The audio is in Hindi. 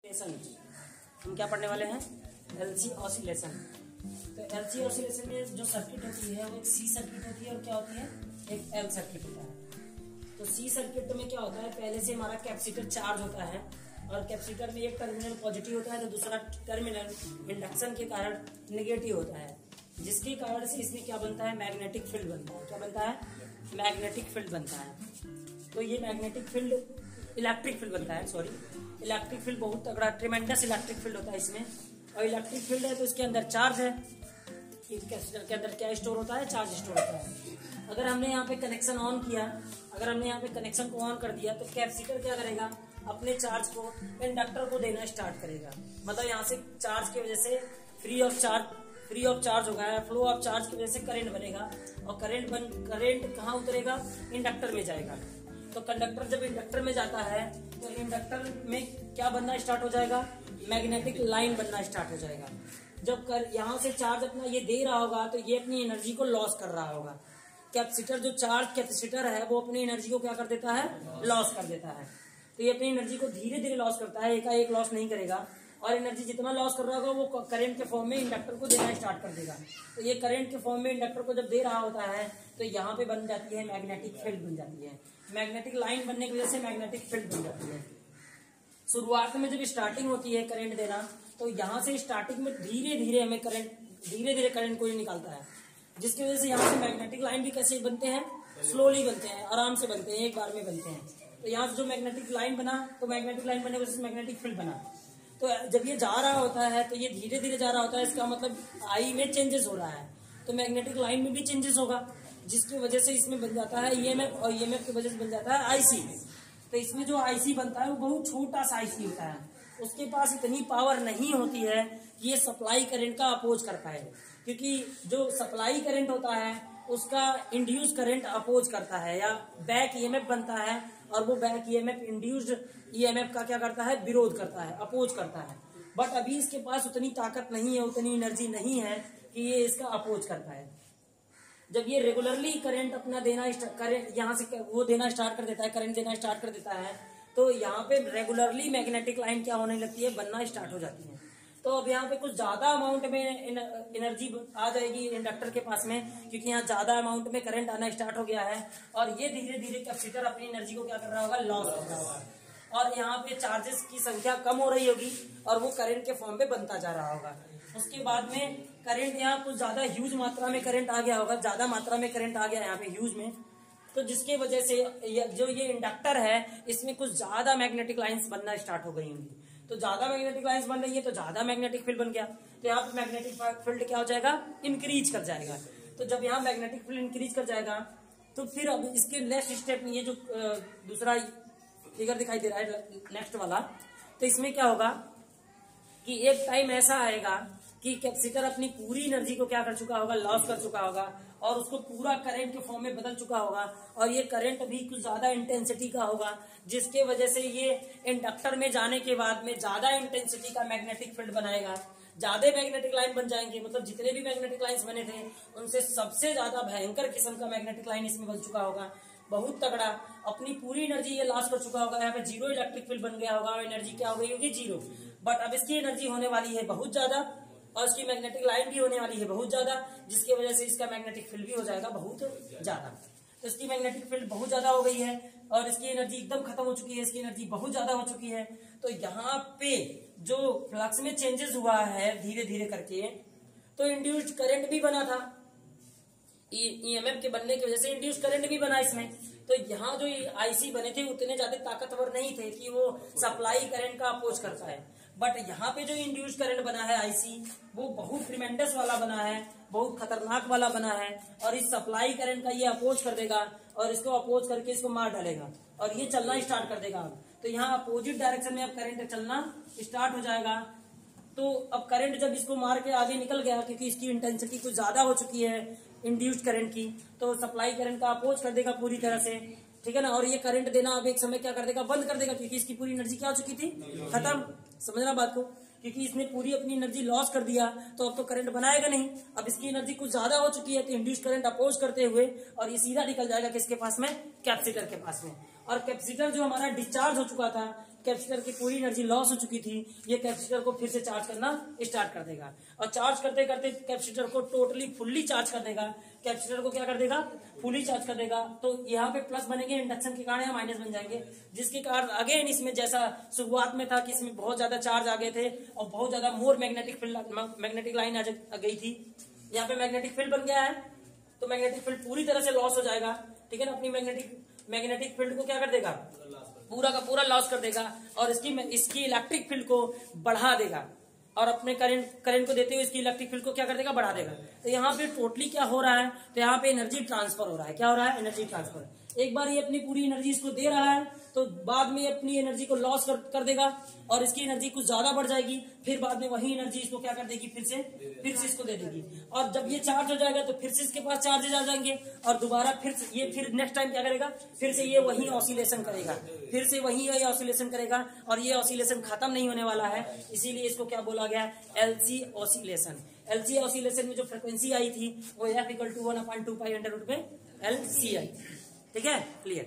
हम क्या पढ़ने वाले हैं? LC oscillation. तो एलसी ऑसिलेशन में जो सर्किट होती है वो एक सी सर्किट होती है और क्या होती है, एक एल सर्किट होता है। तो सी सर्किट में क्या होता है, पहले से हमारा कैपेसिटर चार्ज होता है और कैपेसिटर में एक टर्मिनल पॉजिटिव होता है तो दूसरा टर्मिनल इंडक्शन के कारण नेगेटिव होता है, जिसके कारण से इसमें क्या बनता है, मैग्नेटिक फील्ड बनता है। क्या बनता है? मैग्नेटिक फील्ड बनता है। तो ये मैग्नेटिक फील्ड इलेक्ट्रिक फील्ड बनता है, सॉरी इलेक्ट्रिक फील्ड बहुत तगड़ा ट्रेमेंडस इलेक्ट्रिक फील्ड होता है इसमें। और इलेक्ट्रिक फील्ड है तो इसके अंदर चार्ज है, कैपेसिटर के अंदर क्या स्टोर होता है, चार्ज स्टोर होता है। अगर हमने यहाँ पे कनेक्शन ऑन किया, अगर हमने यहाँ पे कनेक्शन को ऑन कर दिया तो कैपेसिटर क्या करेगा, अपने चार्ज को इंडक्टर को देना स्टार्ट करेगा। मतलब यहाँ से चार्ज की वजह से फ्री ऑफ चार्ज होगा, फ्लो ऑफ चार्ज की वजह से करंट बनेगा और करंट कहाँ उतरेगा, इंडक्टर में जाएगा। तो कंडक्टर जब इंडक्टर में जाता है तो इंडक्टर में क्या बनना स्टार्ट हो जाएगा, मैग्नेटिक लाइन बनना स्टार्ट हो जाएगा। जब यहाँ से चार्ज अपना ये दे रहा होगा तो ये अपनी एनर्जी को लॉस कर रहा होगा। कैपेसिटर जो चार्ज कैपेसिटर है वो अपनी एनर्जी को क्या कर देता है, लॉस कर देता है। तो ये अपनी एनर्जी को धीरे धीरे लॉस करता है, एकाएक लॉस नहीं करेगा। और एनर्जी जितना लॉस कर रहा होगा वो करंट के फॉर्म में इंडक्टर को देना स्टार्ट कर देगा। तो ये करंट के फॉर्म में इंडक्टर को जब दे रहा होता है तो यहाँ पे बन जाती है मैग्नेटिक फील्ड बन जाती है। मैग्नेटिक लाइन बनने की वजह से मैग्नेटिक फील्ड बन जाती है। शुरुआत में जब स्टार्टिंग होती है करंट देना तो यहाँ से स्टार्टिंग में धीरे धीरे करंट को निकालता है, जिसकी वजह से यहाँ से मैग्नेटिक लाइन भी कैसे बनते हैं, स्लोली बनते हैं, आराम से बनते हैं, एक बार में बनते हैं। तो यहाँ से जो मैग्नेटिक लाइन बना तो मैग्नेटिक लाइन बनने की वजह से मैग्नेटिक फील्ड बना। तो जब ये जा रहा होता है तो ये धीरे धीरे जा रहा होता है, इसका मतलब आई में चेंजेस हो रहा है तो मैग्नेटिक लाइन में भी चेंजेस होगा, जिसकी वजह से इसमें बन जाता है ईएमएफ और ईएमएफ की वजह से बन जाता है आईसी। तो इसमें जो आईसी बनता है वो बहुत छोटा सा आईसी होता है, उसके पास इतनी पावर नहीं होती है कि ये सप्लाई करंट का अपोज कर पाए, क्योंकि जो सप्लाई करंट होता है उसका इंड्यूस करंट अपोज करता है या बैक ईएमएफ बनता है और वो बैक ईएमएफ इंड्यूस्ड ईएमएफ का क्या करता है, विरोध करता है, अपोज करता है। बट अभी इसके पास उतनी ताकत नहीं है, उतनी एनर्जी नहीं है कि ये इसका अपोज कर पाए। जब ये रेगुलरली करंट अपना करंट यहाँ से वो देना स्टार्ट कर देता है, करंट देना स्टार्ट कर देता है, तो यहाँ पे रेगुलरली मैग्नेटिक लाइन क्या होने लगती है, बनना स्टार्ट हो जाती है। तो अब यहाँ पे कुछ ज्यादा अमाउंट में एनर्जी आ जाएगी इंडक्टर के पास में, क्योंकि यहाँ ज्यादा अमाउंट में करंट आना स्टार्ट हो गया है और ये धीरे धीरे कैपेसिटर अपनी एनर्जी को क्या कर रहा होगा, लॉस कर रहा होगा। और यहाँ पे चार्जेस की संख्या कम हो रही होगी और वो करंट के फॉर्म में बनता जा रहा होगा। उसके बाद में करंट यहाँ कुछ ज्यादा ह्यूज मात्रा में करंट आ गया होगा, ज्यादा मात्रा में करंट आ गया यहाँ पे ह्यूज में, तो जिसके वजह से जो ये इंडक्टर है इसमें कुछ ज्यादा मैग्नेटिक लाइंस बनना स्टार्ट हो गई होंगी। तो ज्यादा मैग्नेटिक लाइंस बन रही है तो ज्यादा मैग्नेटिक फील्ड बन गया, तो यहाँ पे मैग्नेटिक फील्ड क्या हो जाएगा, इंक्रीज कर जाएगा। तो जब यहाँ मैग्नेटिक फील्ड इंक्रीज कर जाएगा तो फिर अब इसके नेक्स्ट स्टेप में ये जो दूसरा फिगर दिखाई दे रहा है नेक्स्ट वाला, तो इसमें क्या होगा कि एक टाइम ऐसा आएगा कि कैपेसिटर अपनी पूरी एनर्जी को क्या कर चुका होगा, लॉस कर चुका होगा और उसको पूरा करंट के फॉर्म में बदल चुका होगा और ये करंट भी कुछ ज्यादा इंटेंसिटी का होगा, जिसके वजह से ये इंडक्टर में जाने के बाद में ज्यादा इंटेंसिटी का मैग्नेटिक फील्ड बनाएगा। ज्यादा मैग्नेटिक लाइन बन जाएंगे, मतलब जितने भी मैग्नेटिक लाइन्स बने थे उनसे सबसे ज्यादा भयंकर किस्म का मैग्नेटिक लाइन इसमें बन चुका होगा, बहुत तगड़ा। अपनी पूरी एनर्जी ये लॉस कर चुका होगा, यहाँ पे जीरो इलेक्ट्रिक फील्ड बन गया होगा और एनर्जी क्या हो गई होगी, जीरो। बट अब इसकी एनर्जी होने वाली है बहुत ज्यादा और इसकी मैग्नेटिक लाइन भी होने वाली है बहुत ज्यादा, जिसकी वजह से इसका मैग्नेटिक फील्ड भी हो जाएगा बहुत ज्यादा। तो इसकी मैग्नेटिक फील्ड बहुत ज्यादा हो गई है और इसकी एनर्जी एकदम खत्म हो चुकी है, इसकी एनर्जी बहुत ज्यादा हो चुकी है। तो यहाँ पे जो फ्लक्स में चेंजेस हुआ है धीरे धीरे करके, तो इंड्यूस्ड करंट भी बना था, ईएमएफ के बनने की वजह से इंड्यूस्ड करंट भी बना इसमें। तो यहाँ जो आईसी बने थे उतने ज्यादा ताकतवर नहीं थे कि वो सप्लाई करंट का अपोज करता है, बट यहाँ पे जो इंड्यूस करंट बना है आईसी वो बहुत ट्रिमेंडस वाला बना है, बहुत खतरनाक वाला बना है और इस सप्लाई करंट का ये अपोज कर देगा और इसको अपोज करके इसको मार डालेगा और ये चलना स्टार्ट कर देगा। तो यहाँ अपोजिट डायरेक्शन में अब करंट चलना स्टार्ट हो जाएगा। तो अब करंट जब इसको मार के आगे निकल गया, क्योंकि इसकी इंटेंसिटी कुछ ज्यादा हो चुकी है इंड्यूस्ड करंट की, तो सप्लाई करंट का अपोज कर देगा पूरी तरह से, ठीक है ना। और ये करंट देना अब एक समय क्या कर देगा, बंद कर देगा, क्योंकि इसकी पूरी एनर्जी क्या हो चुकी थी, खत्म। समझना बात को, क्योंकि इसने पूरी अपनी एनर्जी लॉस कर दिया तो अब तो करंट बनाएगा नहीं। अब इसकी एनर्जी कुछ ज्यादा हो चुकी है तो इंड्यूस करंट अपोज करते हुए और ये सीधा निकल जाएगा किसके पास में, कैपेसिटर के पास में। और कैपेसिटर जो हमारा डिस्चार्ज हो चुका था, कैपेसिटर की पूरी एनर्जी लॉस हो चुकी थी, ये कैपेसिटर को फिर से चार्ज करना स्टार्ट कर देगा और चार्ज करते करते कैपेसिटर को टोटली फुल्ली चार्ज कर देगा। कैपेसिटर को क्या कर देगा, फुली चार्ज कर देगा। तो यहाँ पे प्लस बनेंगे इंडक्शन के कारण, या माइनस बन जाएंगे, जिसके कारण अगेन इसमें जैसा शुरुआत में था कि इसमें बहुत ज्यादा चार्ज आ गए थे और बहुत ज्यादा मोर मैग्नेटिक लाइन आ गई थी। यहाँ पे मैग्नेटिक फील्ड बन गया है, तो मैग्नेटिक फील्ड पूरी तरह से लॉस हो जाएगा, ठीक है ना। अपनी मैग्नेटिक फील्ड को क्या कर देगा, पूरा का पूरा लॉस कर देगा और इसकी इलेक्ट्रिक फील्ड को बढ़ा देगा और अपने करंट को देते हुए इसकी इलेक्ट्रिक फील्ड को क्या कर देगा, बढ़ा देगा। तो यहाँ पे टोटली क्या हो रहा है, तो यहाँ पे एनर्जी ट्रांसफर हो रहा है। क्या हो रहा है, एनर्जी ट्रांसफर। एक बार ये अपनी पूरी एनर्जी इसको दे रहा है, तो बाद में अपनी एनर्जी को लॉस कर देगा और इसकी एनर्जी कुछ ज्यादा बढ़ जाएगी, फिर बाद में वही एनर्जी इसको क्या कर देगी, फिर से इसको दे देगी। और जब ये चार्ज हो जाएगा तो फिर से इसके पास चार्जेज आ जाएंगे और दोबारा फिर नेक्स्ट टाइम क्या करेगा, फिर से ये वही ऑसिलेशन करेगा, फिर से वही ये ऑसिलेशन करेगा और ये ऑसिलेशन खत्म नहीं होने वाला है। इसीलिए इसको क्या बोला गया, एलसी ऑसिलेशन। एलसी ऑसिलेशन में जो फ्रिक्वेंसी आई थी वो F = 1/2π √LC आई। ठीक है, क्लियर।